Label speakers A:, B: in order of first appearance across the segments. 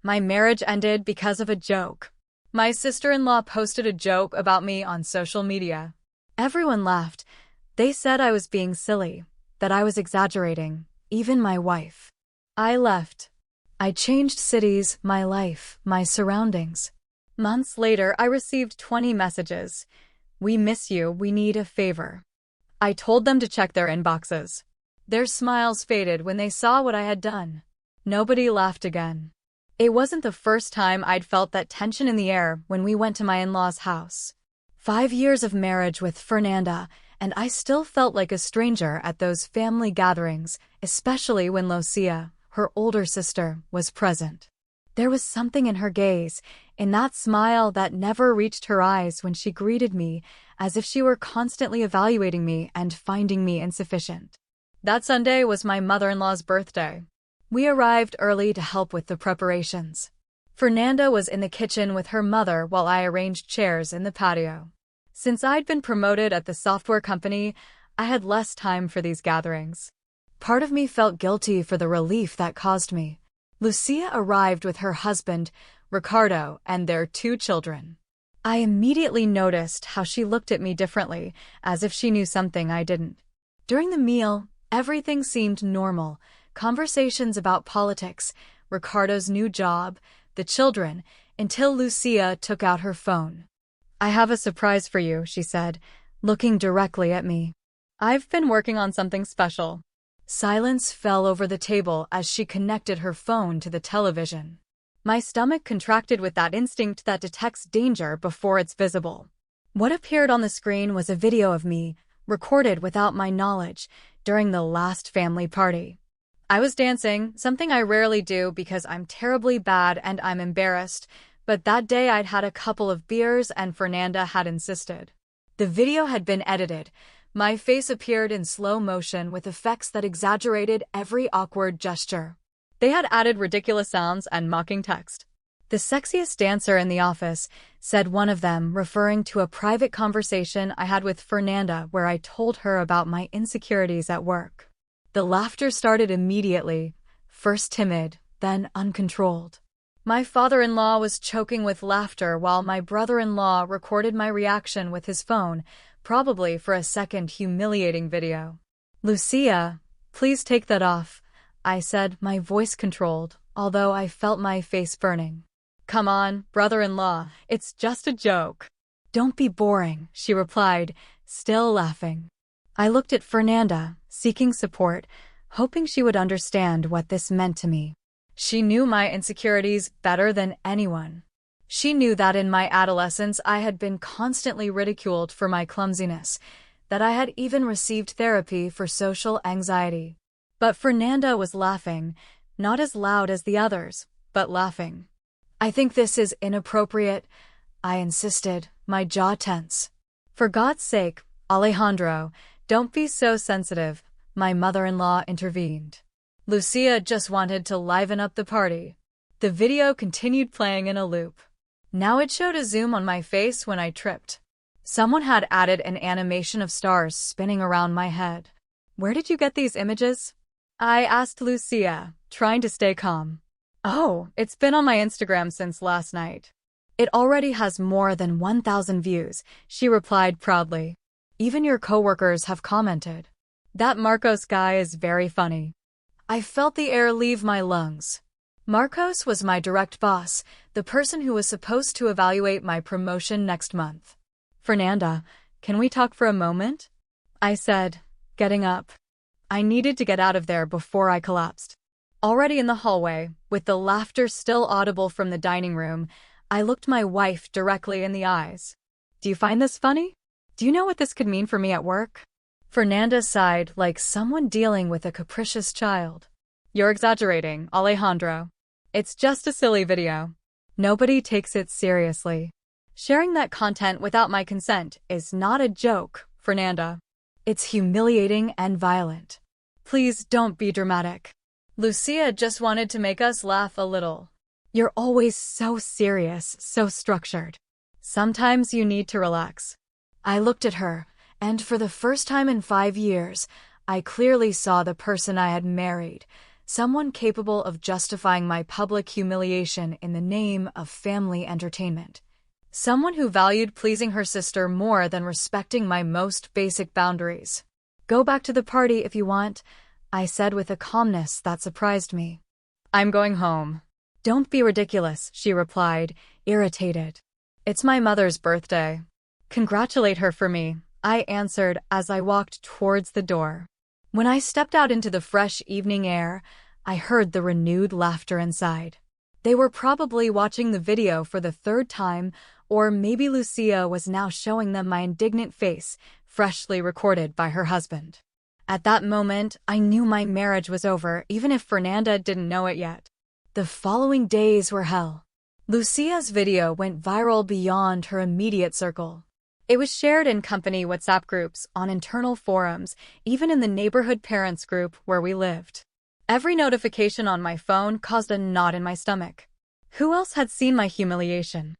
A: My marriage ended because of a joke. My sister-in-law posted a joke about me on social media. Everyone laughed. They said I was being silly, that I was exaggerating, even my wife. I left. I changed cities, my life, my surroundings. Months later, I received 20 messages. We miss you, we need a favor. I told them to check their inboxes. Their smiles faded when they saw what I had done. Nobody laughed again. It wasn't the first time I'd felt that tension in the air when we went to my in-laws' house. 5 years of marriage with Fernanda, and I still felt like a stranger at those family gatherings, especially when Lucia, her older sister, was present. There was something in her gaze, in that smile that never reached her eyes when she greeted me, as if she were constantly evaluating me and finding me insufficient. That Sunday was my mother-in-law's birthday. We arrived early to help with the preparations. Fernanda was in the kitchen with her mother while I arranged chairs in the patio. Since I'd been promoted at the software company, I had less time for these gatherings. Part of me felt guilty for the relief that caused me. Lucia arrived with her husband, Ricardo, and their 2 children. I immediately noticed how she looked at me differently, as if she knew something I didn't. During the meal, everything seemed normal. Conversations about politics, Ricardo's new job, the children, until Lucia took out her phone. I have a surprise for you, she said, looking directly at me. I've been working on something special. Silence fell over the table as she connected her phone to the television. My stomach contracted with that instinct that detects danger before it's visible. What appeared on the screen was a video of me, recorded without my knowledge, during the last family party. I was dancing, something I rarely do because I'm terribly bad and I'm embarrassed, but that day I'd had a couple of beers and Fernanda had insisted. The video had been edited. My face appeared in slow motion with effects that exaggerated every awkward gesture. They had added ridiculous sounds and mocking text. The sexiest dancer in the office, said one of them, referring to a private conversation I had with Fernanda where I told her about my insecurities at work. The laughter started immediately, first timid, then uncontrolled. My father-in-law was choking with laughter while my brother-in-law recorded my reaction with his phone, probably for a second humiliating video. Lucia, please take that off, I said, my voice controlled, although I felt my face burning. Come on, brother-in-law, it's just a joke. Don't be boring, she replied, still laughing. I looked at Fernanda, seeking support, hoping she would understand what this meant to me. She knew my insecurities better than anyone. She knew that in my adolescence I had been constantly ridiculed for my clumsiness, that I had even received therapy for social anxiety. But Fernanda was laughing, not as loud as the others, but laughing. I think this is inappropriate, I insisted, my jaw tense. For God's sake, Alejandro, don't be so sensitive, my mother-in-law intervened. Lucia just wanted to liven up the party. The video continued playing in a loop. Now it showed a zoom on my face when I tripped. Someone had added an animation of stars spinning around my head. Where did you get these images? I asked Lucia, trying to stay calm. Oh, it's been on my Instagram since last night. It already has more than 1,000 views, she replied proudly. Even your coworkers have commented. That Marcos guy is very funny. I felt the air leave my lungs. Marcos was my direct boss, the person who was supposed to evaluate my promotion next month. Fernanda, can we talk for a moment? I said, getting up. I needed to get out of there before I collapsed. Already in the hallway, with the laughter still audible from the dining room, I looked my wife directly in the eyes. Do you find this funny? Do you know what this could mean for me at work? Fernanda sighed like someone dealing with a capricious child. You're exaggerating, Alejandro. It's just a silly video. Nobody takes it seriously. Sharing that content without my consent is not a joke, Fernanda. It's humiliating and violent. Please don't be dramatic. Lucia just wanted to make us laugh a little. You're always so serious, so structured. Sometimes you need to relax. I looked at her, and for the first time in 5 years, I clearly saw the person I had married, someone capable of justifying my public humiliation in the name of family entertainment. Someone who valued pleasing her sister more than respecting my most basic boundaries. "Go back to the party if you want," I said with a calmness that surprised me. "I'm going home." "Don't be ridiculous," she replied, irritated. "It's my mother's birthday." "Congratulate her for me," I answered as I walked towards the door. When I stepped out into the fresh evening air, I heard the renewed laughter inside. They were probably watching the video for the third time, or maybe Lucia was now showing them my indignant face, freshly recorded by her husband. At that moment, I knew my marriage was over, even if Fernanda didn't know it yet. The following days were hell. Lucia's video went viral beyond her immediate circle. It was shared in company WhatsApp groups, on internal forums, even in the neighborhood parents group where we lived. Every notification on my phone caused a knot in my stomach. Who else had seen my humiliation?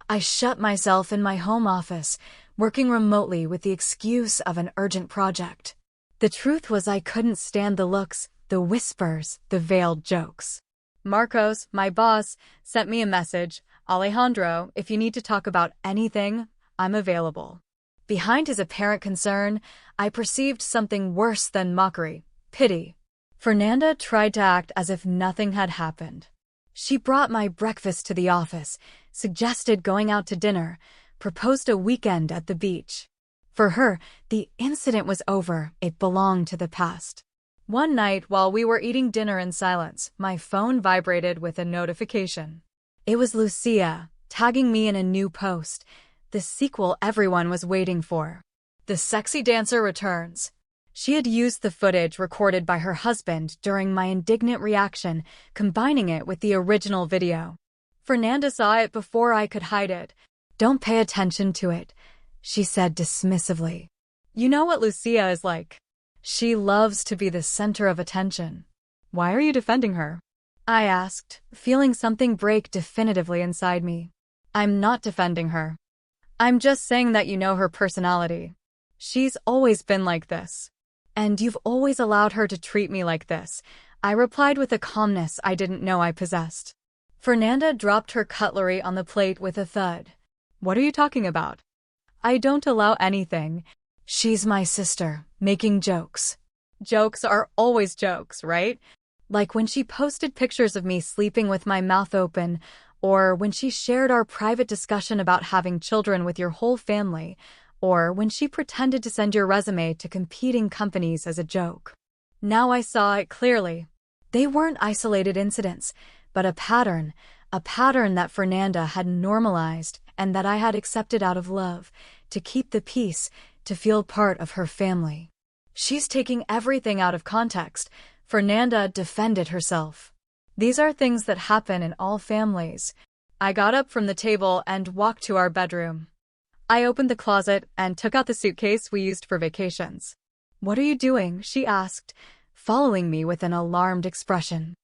A: I shut myself in my home office, working remotely with the excuse of an urgent project. The truth was I couldn't stand the looks, the whispers, the veiled jokes. Marcos, my boss, sent me a message. "Alejandro, if you need to talk about anything, I'm available." Behind his apparent concern, I perceived something worse than mockery, pity. Fernanda tried to act as if nothing had happened. She brought my breakfast to the office, suggested going out to dinner, proposed a weekend at the beach. For her, the incident was over. It belonged to the past. One night, while we were eating dinner in silence, my phone vibrated with a notification. It was Lucia, tagging me in a new post, the sequel everyone was waiting for. The sexy dancer returns. She had used the footage recorded by her husband during my indignant reaction, combining it with the original video. Fernanda saw it before I could hide it. "Don't pay attention to it," she said dismissively. "You know what Lucia is like. She loves to be the center of attention." "Why are you defending her?" I asked, feeling something break definitively inside me. "I'm not defending her. I'm just saying that you know her personality. She's always been like this. And you've always allowed her to treat me like this," I replied with a calmness I didn't know I possessed. Fernanda dropped her cutlery on the plate with a thud. "What are you talking about?" "I don't allow anything. She's my sister, making jokes." Jokes are always jokes, right? Like when she posted pictures of me sleeping with my mouth open, or when she shared our private discussion about having children with your whole family, or when she pretended to send your resume to competing companies as a joke. Now I saw it clearly. They weren't isolated incidents, but a pattern that Fernanda had normalized and that I had accepted out of love, to keep the peace, to feel part of her family. "She's taking everything out of context," Fernanda defended herself. "These are things that happen in all families." I got up from the table and walked to our bedroom. I opened the closet and took out the suitcase we used for vacations. "What are you doing?" she asked, following me with an alarmed expression.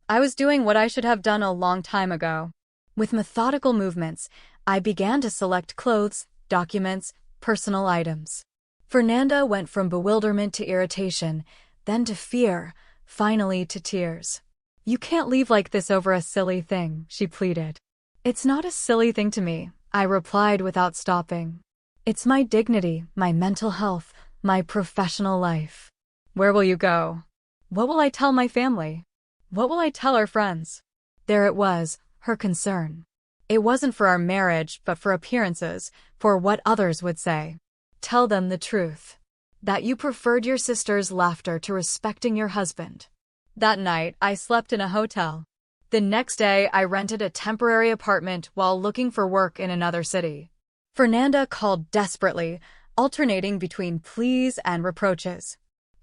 A: I was doing what I should have done a long time ago. With methodical movements, I began to select clothes, documents, personal items. Fernanda went from bewilderment to irritation, then to fear, finally to tears. "You can't leave like this over a silly thing," she pleaded. "It's not a silly thing to me," I replied without stopping. "It's my dignity, my mental health, my professional life." "Where will you go?" "What will I tell my family? What will I tell our friends?" There it was, her concern. It wasn't for our marriage, but for appearances, for what others would say. "Tell them the truth. That you preferred your sister's laughter to respecting your husband." That night, I slept in a hotel. The next day, I rented a temporary apartment while looking for work in another city. Fernanda called desperately, alternating between pleas and reproaches.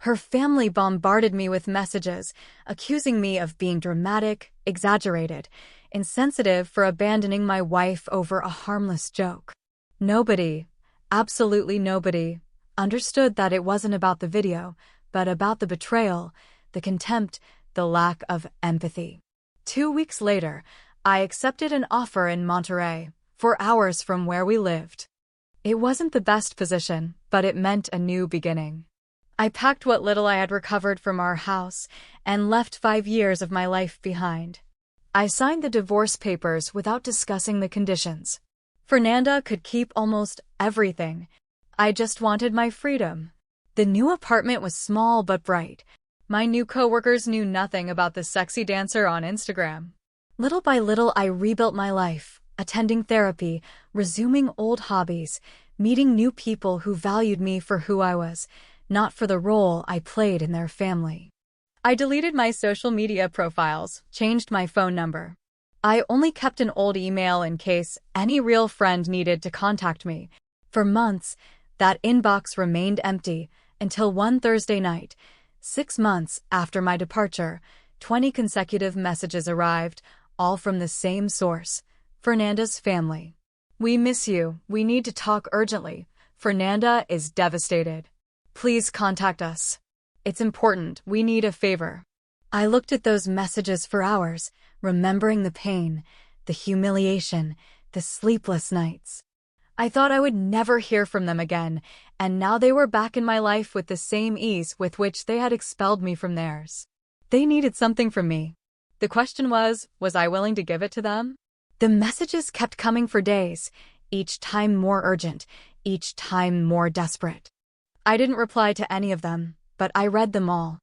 A: Her family bombarded me with messages, accusing me of being dramatic, exaggerated, insensitive for abandoning my wife over a harmless joke. Nobody, absolutely nobody, understood that it wasn't about the video, but about the betrayal, the contempt, the lack of empathy. 2 weeks later, I accepted an offer in Monterrey, 4 hours from where we lived. It wasn't the best position, but it meant a new beginning. I packed what little I had recovered from our house and left 5 years of my life behind. I signed the divorce papers without discussing the conditions. Fernanda could keep almost everything. I just wanted my freedom. The new apartment was small but bright. My new coworkers knew nothing about the sexy dancer on Instagram. Little by little, I rebuilt my life, attending therapy, resuming old hobbies, meeting new people who valued me for who I was, not for the role I played in their family. I deleted my social media profiles, changed my phone number. I only kept an old email in case any real friend needed to contact me. For months, that inbox remained empty until one Thursday night, 6 months after my departure. 20 consecutive messages arrived, all from the same source, Fernanda's family. "We miss you. We need to talk urgently. Fernanda is devastated. Please contact us. It's important. We need a favor." I looked at those messages for hours, remembering the pain, the humiliation, the sleepless nights. I thought I would never hear from them again, and now they were back in my life with the same ease with which they had expelled me from theirs. They needed something from me. The question was I willing to give it to them? The messages kept coming for days, each time more urgent, each time more desperate. I didn't reply to any of them, but I read them all.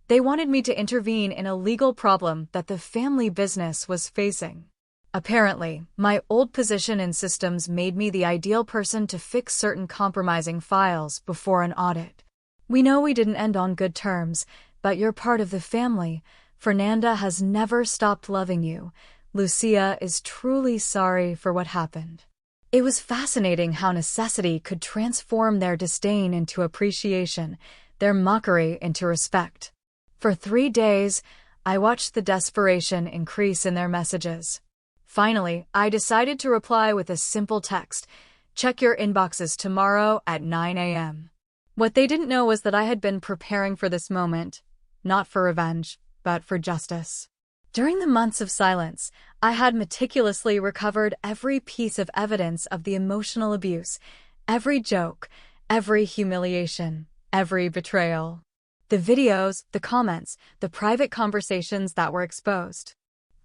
A: They wanted me to intervene in a legal problem that the family business was facing. Apparently, my old position in systems made me the ideal person to fix certain compromising files before an audit. "We know we didn't end on good terms, but you're part of the family. Fernanda has never stopped loving you. Lucia is truly sorry for what happened." It was fascinating how necessity could transform their disdain into appreciation, their mockery into respect. For 3 days, I watched the desperation increase in their messages. Finally, I decided to reply with a simple text: "Check your inboxes tomorrow at 9 a.m. What they didn't know was that I had been preparing for this moment, not for revenge, but for justice. During the months of silence, I had meticulously recovered every piece of evidence of the emotional abuse, every joke, every humiliation, every betrayal. The videos, the comments, the private conversations that were exposed.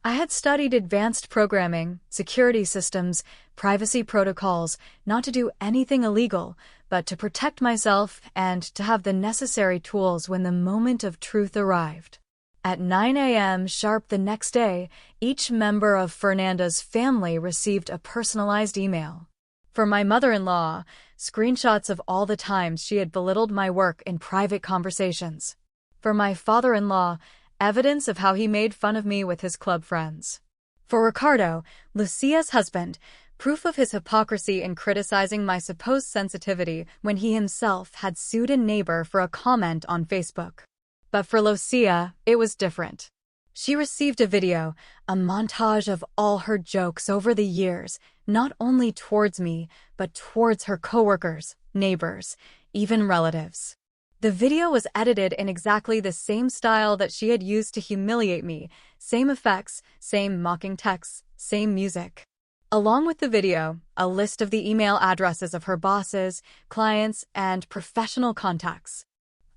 A: I had studied advanced programming, security systems, privacy protocols, not to do anything illegal, but to protect myself and to have the necessary tools when the moment of truth arrived. At 9 a.m. sharp the next day, each member of Fernanda's family received a personalized email. For my mother-in-law, screenshots of all the times she had belittled my work in private conversations. For my father-in-law, evidence of how he made fun of me with his club friends. For Ricardo, Lucia's husband, proof of his hypocrisy in criticizing my supposed sensitivity when he himself had sued a neighbor for a comment on Facebook. But for Lucia, it was different. She received a video, a montage of all her jokes over the years, not only towards me, but towards her coworkers, neighbors, even relatives. The video was edited in exactly the same style that she had used to humiliate me, same effects, same mocking texts, same music. Along with the video, a list of the email addresses of her bosses, clients, and professional contacts.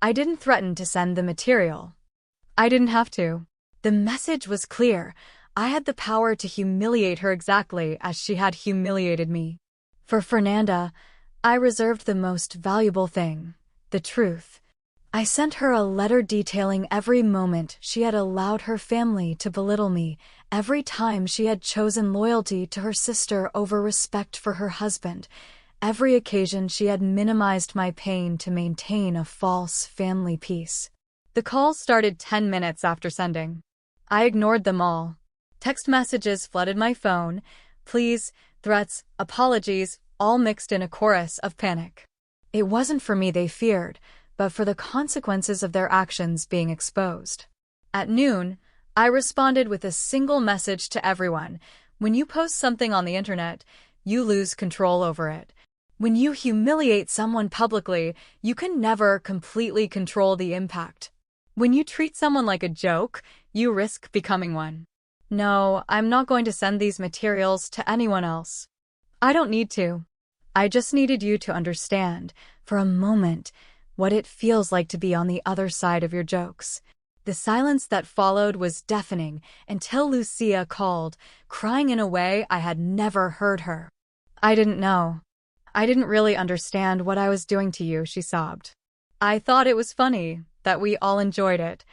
A: I didn't threaten to send the material. I didn't have to. The message was clear. I had the power to humiliate her exactly as she had humiliated me. For Fernanda, I reserved the most valuable thing, the truth. I sent her a letter detailing every moment she had allowed her family to belittle me, every time she had chosen loyalty to her sister over respect for her husband, every occasion she had minimized my pain to maintain a false family peace. The calls started 10 minutes after sending. I ignored them all. Text messages flooded my phone, pleas, threats, apologies, all mixed in a chorus of panic. It wasn't for me they feared, but for the consequences of their actions being exposed. At noon, I responded with a single message to everyone: when you post something on the internet, you lose control over it. When you humiliate someone publicly, you can never completely control the impact. When you treat someone like a joke, you risk becoming one. No, I'm not going to send these materials to anyone else. I don't need to. I just needed you to understand, for a moment, what it feels like to be on the other side of your jokes. The silence that followed was deafening until Lucia called, crying in a way I had never heard her. I didn't know. I didn't really understand what I was doing to you, she sobbed. I thought it was funny, that we all enjoyed it.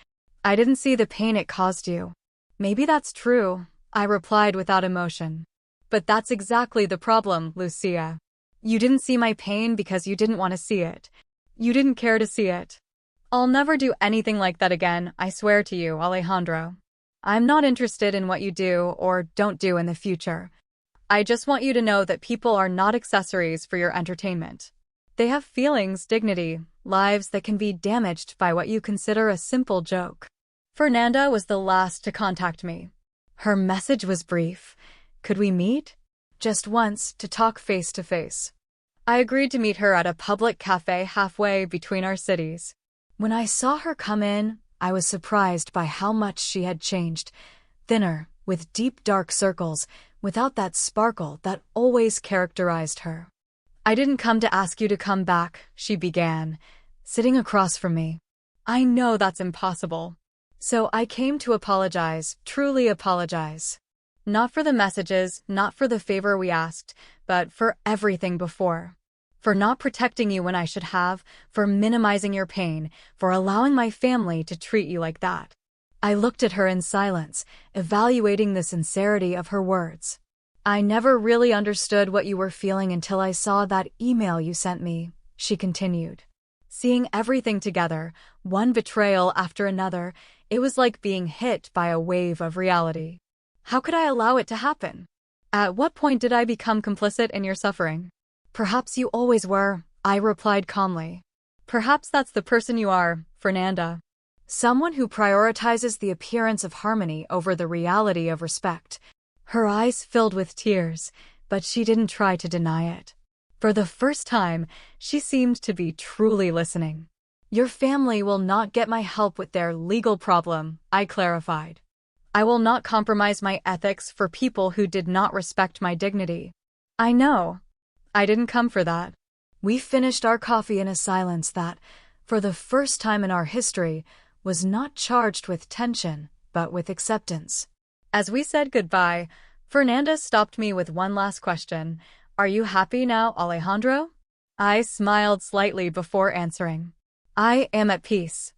A: I didn't see the pain it caused you. Maybe that's true, I replied without emotion. But that's exactly the problem, Lucia. You didn't see my pain because you didn't want to see it. You didn't care to see it. I'll never do anything like that again, I swear to you, Alejandro. I'm not interested in what you do or don't do in the future. I just want you to know that people are not accessories for your entertainment. They have feelings, dignity, lives that can be damaged by what you consider a simple joke. Fernanda was the last to contact me. Her message was brief. Could we meet? Just once, to talk face to face. I agreed to meet her at a public cafe halfway between our cities. When I saw her come in, I was surprised by how much she had changed. Thinner, with deep dark circles, without that sparkle that always characterized her. I didn't come to ask you to come back, she began, sitting across from me. I know that's impossible. So I came to apologize, truly apologize. Not for the messages, not for the favor we asked, but for everything before. For not protecting you when I should have, for minimizing your pain, for allowing my family to treat you like that. I looked at her in silence, evaluating the sincerity of her words. I never really understood what you were feeling until I saw that email you sent me, she continued. Seeing everything together, one betrayal after another, it was like being hit by a wave of reality. How could I allow it to happen? At what point did I become complicit in your suffering? Perhaps you always were, I replied calmly. Perhaps that's the person you are, Fernanda. Someone who prioritizes the appearance of harmony over the reality of respect. Her eyes filled with tears, but she didn't try to deny it. For the first time, she seemed to be truly listening. Your family will not get my help with their legal problem, I clarified. I will not compromise my ethics for people who did not respect my dignity. I know. I didn't come for that. We finished our coffee in a silence that, for the first time in our history, was not charged with tension, but with acceptance. As we said goodbye, Fernanda stopped me with one last question. Are you happy now, Alejandro? I smiled slightly before answering. I am at peace.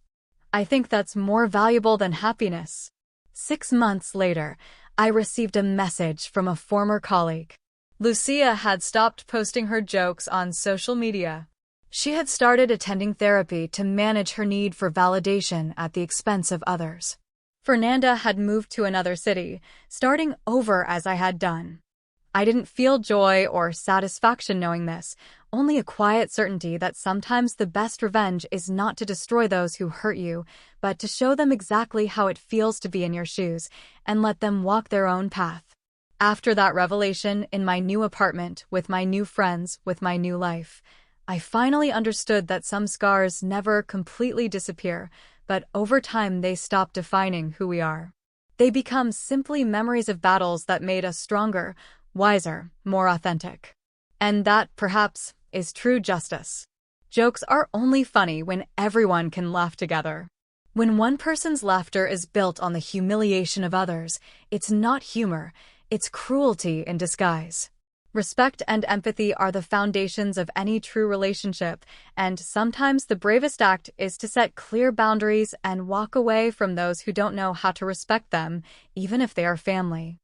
A: I think that's more valuable than happiness. 6 months later, I received a message from a former colleague. Lucia had stopped posting her jokes on social media. She had started attending therapy to manage her need for validation at the expense of others. Fernanda had moved to another city, starting over as I had done. I didn't feel joy or satisfaction knowing this, only a quiet certainty that sometimes the best revenge is not to destroy those who hurt you, but to show them exactly how it feels to be in your shoes and let them walk their own path. After that revelation, in my new apartment, with my new friends, with my new life, I finally understood that some scars never completely disappear, but over time they stop defining who we are. They become simply memories of battles that made us stronger, wiser, more authentic. And that, perhaps, is true justice. Jokes are only funny when everyone can laugh together. When one person's laughter is built on the humiliation of others, it's not humor, it's cruelty in disguise. Respect and empathy are the foundations of any true relationship, and sometimes the bravest act is to set clear boundaries and walk away from those who don't know how to respect them, even if they are family.